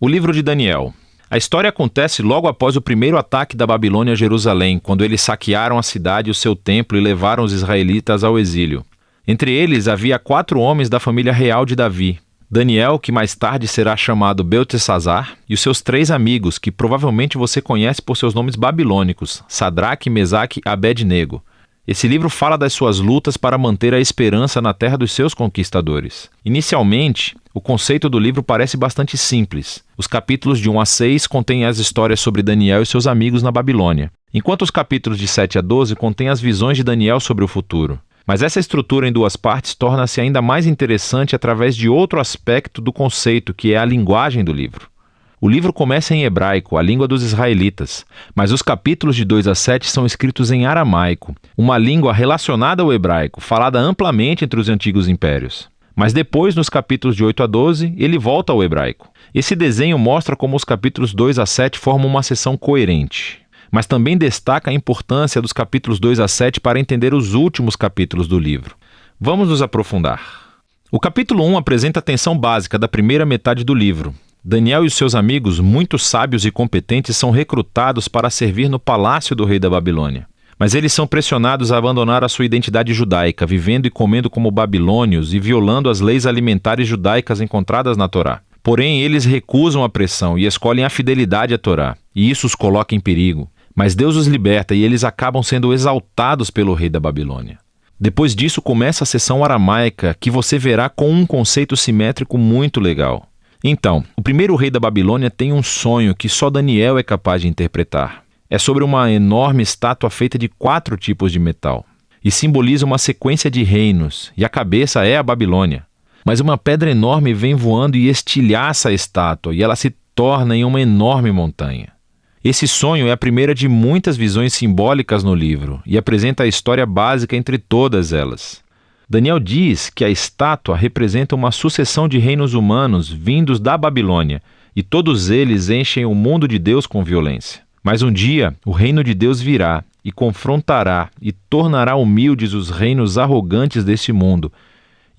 O livro de Daniel. A história acontece logo após o primeiro ataque da Babilônia a Jerusalém, quando eles saquearam a cidade e o seu templo e levaram os israelitas ao exílio. Entre eles havia 4 homens da família real de Davi: Daniel, que mais tarde será chamado Beltesazar, e os seus 3 amigos, que provavelmente você conhece por seus nomes babilônicos, Sadraque, Mesaque e Abed-nego. Esse livro fala das suas lutas para manter a esperança na terra dos seus conquistadores. Inicialmente, o conceito do livro parece bastante simples. Os capítulos de 1 a 6 contêm as histórias sobre Daniel e seus amigos na Babilônia, enquanto os capítulos de 7 a 12 contêm as visões de Daniel sobre o futuro. Mas essa estrutura em 2 partes torna-se ainda mais interessante através de outro aspecto do conceito, que é a linguagem do livro. O livro começa em hebraico, a língua dos israelitas, mas os capítulos de 2 a 7 são escritos em aramaico, uma língua relacionada ao hebraico, falada amplamente entre os antigos impérios. Mas depois, nos capítulos de 8 a 12, ele volta ao hebraico. Esse desenho mostra como os capítulos 2 a 7 formam uma seção coerente, mas também destaca a importância dos capítulos 2 a 7 para entender os últimos capítulos do livro. Vamos nos aprofundar. O capítulo 1 apresenta a tensão básica da primeira metade do livro. Daniel e os seus amigos, muito sábios e competentes, são recrutados para servir no palácio do rei da Babilônia. Mas eles são pressionados a abandonar a sua identidade judaica, vivendo e comendo como babilônios e violando as leis alimentares judaicas encontradas na Torá. Porém, eles recusam a pressão e escolhem a fidelidade à Torá, e isso os coloca em perigo. Mas Deus os liberta e eles acabam sendo exaltados pelo rei da Babilônia. Depois disso começa a seção aramaica, que você verá com um conceito simétrico muito legal. Então, o primeiro rei da Babilônia tem um sonho que só Daniel é capaz de interpretar. É sobre uma enorme estátua feita de 4 tipos de metal, e simboliza uma sequência de reinos, e a cabeça é a Babilônia. Mas uma pedra enorme vem voando e estilhaça a estátua, e ela se torna em uma enorme montanha. Esse sonho é a primeira de muitas visões simbólicas no livro, e apresenta a história básica entre todas elas. Daniel diz que a estátua representa uma sucessão de reinos humanos vindos da Babilônia, e todos eles enchem o mundo de Deus com violência. Mas um dia, o reino de Deus virá e confrontará e tornará humildes os reinos arrogantes deste mundo,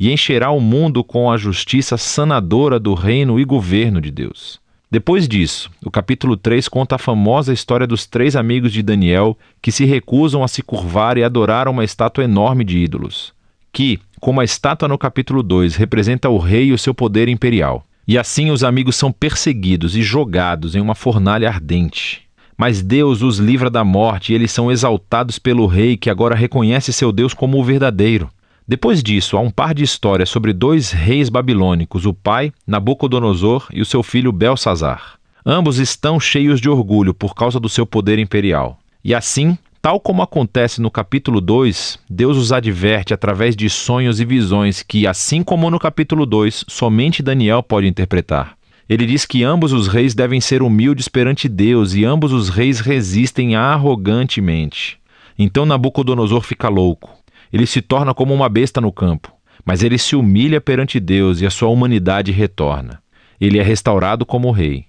e encherá o mundo com a justiça sanadora do reino e governo de Deus. Depois disso, o capítulo 3 conta a famosa história dos 3 amigos de Daniel que se recusam a se curvar e adorar uma estátua enorme de ídolos, que, como a estátua no capítulo 2, representa o rei e o seu poder imperial. E assim os amigos são perseguidos e jogados em uma fornalha ardente. Mas Deus os livra da morte e eles são exaltados pelo rei, que agora reconhece seu Deus como o verdadeiro. Depois disso, há um par de histórias sobre 2 reis babilônicos, o pai, Nabucodonosor, e o seu filho Belsazar. Ambos estão cheios de orgulho por causa do seu poder imperial. E assim, tal como acontece no capítulo 2, Deus os adverte através de sonhos e visões que, assim como no capítulo 2, somente Daniel pode interpretar. Ele diz que ambos os reis devem ser humildes perante Deus e ambos os reis resistem arrogantemente. Então Nabucodonosor fica louco. Ele se torna como uma besta no campo, mas ele se humilha perante Deus e a sua humanidade retorna. Ele é restaurado como rei.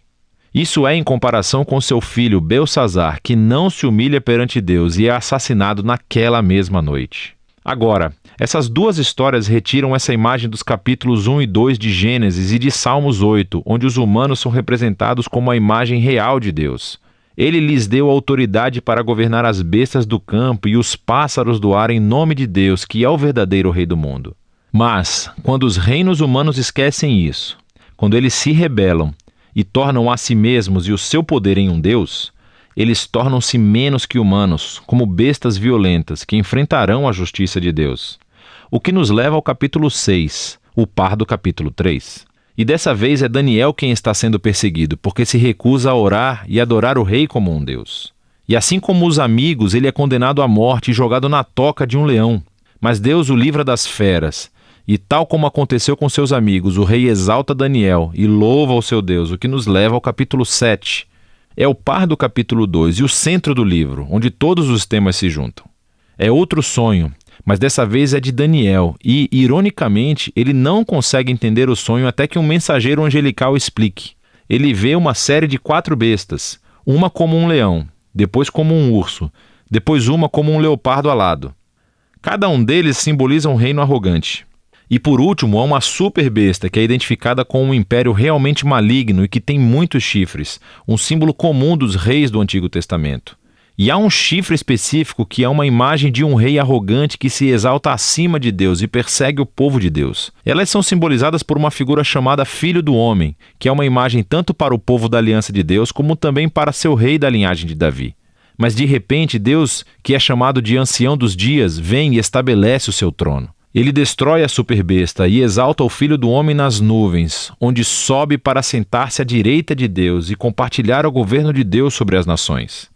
Isso é em comparação com seu filho Belsazar, que não se humilha perante Deus e é assassinado naquela mesma noite. Agora, essas 2 histórias retiram essa imagem dos capítulos 1 e 2 de Gênesis e de Salmos 8, onde os humanos são representados como a imagem real de Deus. Ele lhes deu autoridade para governar as bestas do campo e os pássaros do ar em nome de Deus, que é o verdadeiro rei do mundo. Mas, quando os reinos humanos esquecem isso, quando eles se rebelam e tornam a si mesmos e o seu poder em um Deus, eles tornam-se menos que humanos, como bestas violentas que enfrentarão a justiça de Deus. O que nos leva ao capítulo 6, o par do capítulo 3. E dessa vez é Daniel quem está sendo perseguido, porque se recusa a orar e adorar o rei como um Deus. E assim como os amigos, ele é condenado à morte e jogado na toca de um leão. Mas Deus o livra das feras. E tal como aconteceu com seus amigos, o rei exalta Daniel e louva o seu Deus, o que nos leva ao capítulo 7. É o par do capítulo 2 e o centro do livro, onde todos os temas se juntam. É outro sonho, mas dessa vez é de Daniel e, ironicamente, ele não consegue entender o sonho até que um mensageiro angelical explique. Ele vê uma série de 4 bestas, uma como um leão, depois como um urso, depois uma como um leopardo alado. Cada um deles simboliza um reino arrogante. E por último, há uma super besta que é identificada com um império realmente maligno e que tem muitos chifres, um símbolo comum dos reis do Antigo Testamento. E há um chifre específico que é uma imagem de um rei arrogante que se exalta acima de Deus e persegue o povo de Deus. Elas são simbolizadas por uma figura chamada Filho do Homem, que é uma imagem tanto para o povo da aliança de Deus como também para seu rei da linhagem de Davi. Mas de repente Deus, que é chamado de Ancião dos Dias, vem e estabelece o seu trono. Ele destrói a superbesta e exalta o Filho do Homem nas nuvens, onde sobe para sentar-se à direita de Deus e compartilhar o governo de Deus sobre as nações.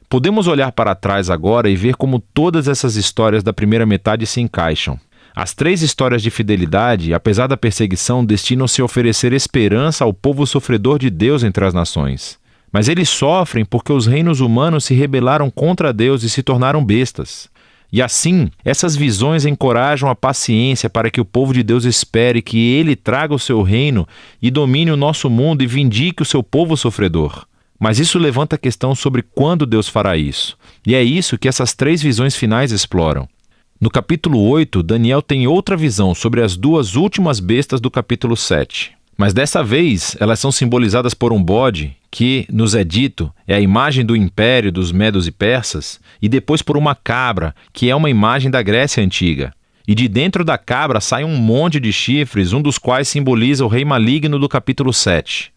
Podemos olhar para trás agora e ver como todas essas histórias da primeira metade se encaixam. As 3 histórias de fidelidade, apesar da perseguição, destinam-se a oferecer esperança ao povo sofredor de Deus entre as nações. Mas eles sofrem porque os reinos humanos se rebelaram contra Deus e se tornaram bestas. E assim, essas visões encorajam a paciência para que o povo de Deus espere que ele traga o seu reino e domine o nosso mundo e vindique o seu povo sofredor. Mas isso levanta a questão sobre quando Deus fará isso. E é isso que essas 3 visões finais exploram. No capítulo 8, Daniel tem outra visão sobre as 2 últimas bestas do capítulo 7. Mas dessa vez, elas são simbolizadas por um bode, que, nos é dito, é a imagem do império dos medos e persas, e depois por uma cabra, que é uma imagem da Grécia Antiga. E de dentro da cabra sai um monte de chifres, um dos quais simboliza o rei maligno do capítulo 7.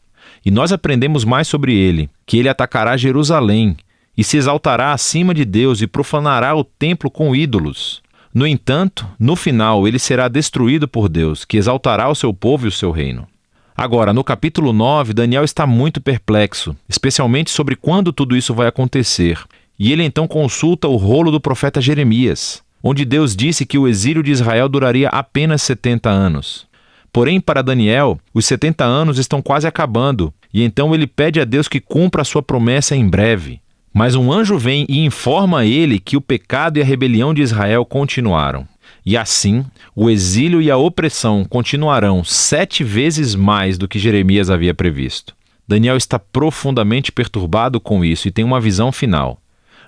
E nós aprendemos mais sobre ele, que ele atacará Jerusalém, e se exaltará acima de Deus e profanará o templo com ídolos. No entanto, no final ele será destruído por Deus, que exaltará o seu povo e o seu reino. Agora, no capítulo 9, Daniel está muito perplexo, especialmente sobre quando tudo isso vai acontecer. E ele então consulta o rolo do profeta Jeremias, onde Deus disse que o exílio de Israel duraria apenas 70 anos. Porém, para Daniel, os 70 anos estão quase acabando, e então ele pede a Deus que cumpra a sua promessa em breve. Mas um anjo vem e informa a ele que o pecado e a rebelião de Israel continuaram. E assim, o exílio e a opressão continuarão 7 vezes mais do que Jeremias havia previsto. Daniel está profundamente perturbado com isso e tem uma visão final.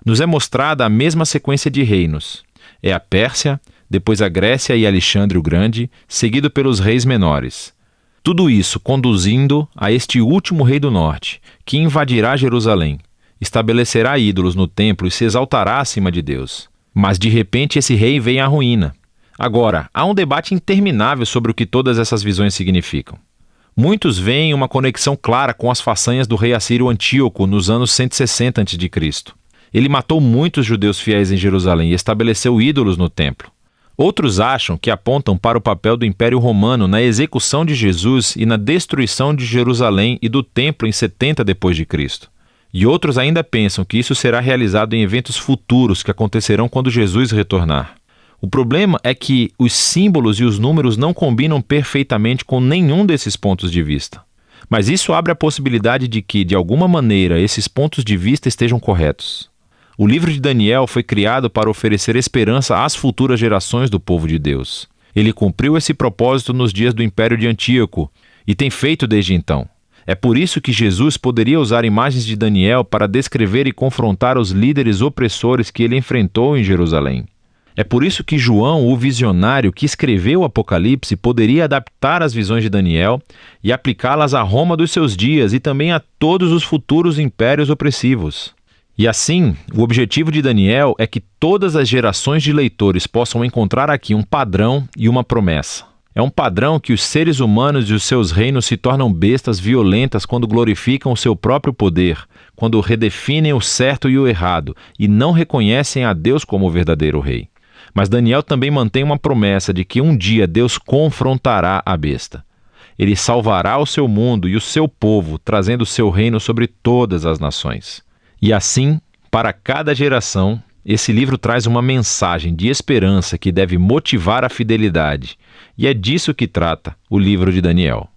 Nos é mostrada a mesma sequência de reinos. É a Pérsia, depois a Grécia e Alexandre o Grande, seguido pelos reis menores. Tudo isso conduzindo a este último rei do norte, que invadirá Jerusalém, estabelecerá ídolos no templo e se exaltará acima de Deus. Mas de repente esse rei vem à ruína. Agora, há um debate interminável sobre o que todas essas visões significam. Muitos veem uma conexão clara com as façanhas do rei assírio Antíoco nos anos 160 a.C. Ele matou muitos judeus fiéis em Jerusalém e estabeleceu ídolos no templo. Outros acham que apontam para o papel do Império Romano na execução de Jesus e na destruição de Jerusalém e do templo em 70 d.C. E outros ainda pensam que isso será realizado em eventos futuros que acontecerão quando Jesus retornar. O problema é que os símbolos e os números não combinam perfeitamente com nenhum desses pontos de vista. Mas isso abre a possibilidade de que, de alguma maneira, esses pontos de vista estejam corretos. O livro de Daniel foi criado para oferecer esperança às futuras gerações do povo de Deus. Ele cumpriu esse propósito nos dias do Império de Antíoco e tem feito desde então. É por isso que Jesus poderia usar imagens de Daniel para descrever e confrontar os líderes opressores que ele enfrentou em Jerusalém. É por isso que João, o visionário que escreveu o Apocalipse, poderia adaptar as visões de Daniel e aplicá-las a Roma dos seus dias e também a todos os futuros impérios opressivos. E assim, o objetivo de Daniel é que todas as gerações de leitores possam encontrar aqui um padrão e uma promessa. É um padrão que os seres humanos e os seus reinos se tornam bestas violentas quando glorificam o seu próprio poder, quando redefinem o certo e o errado e não reconhecem a Deus como o verdadeiro rei. Mas Daniel também mantém uma promessa de que um dia Deus confrontará a besta. Ele salvará o seu mundo e o seu povo, trazendo o seu reino sobre todas as nações. E assim, para cada geração, esse livro traz uma mensagem de esperança que deve motivar a fidelidade. E é disso que trata o livro de Daniel.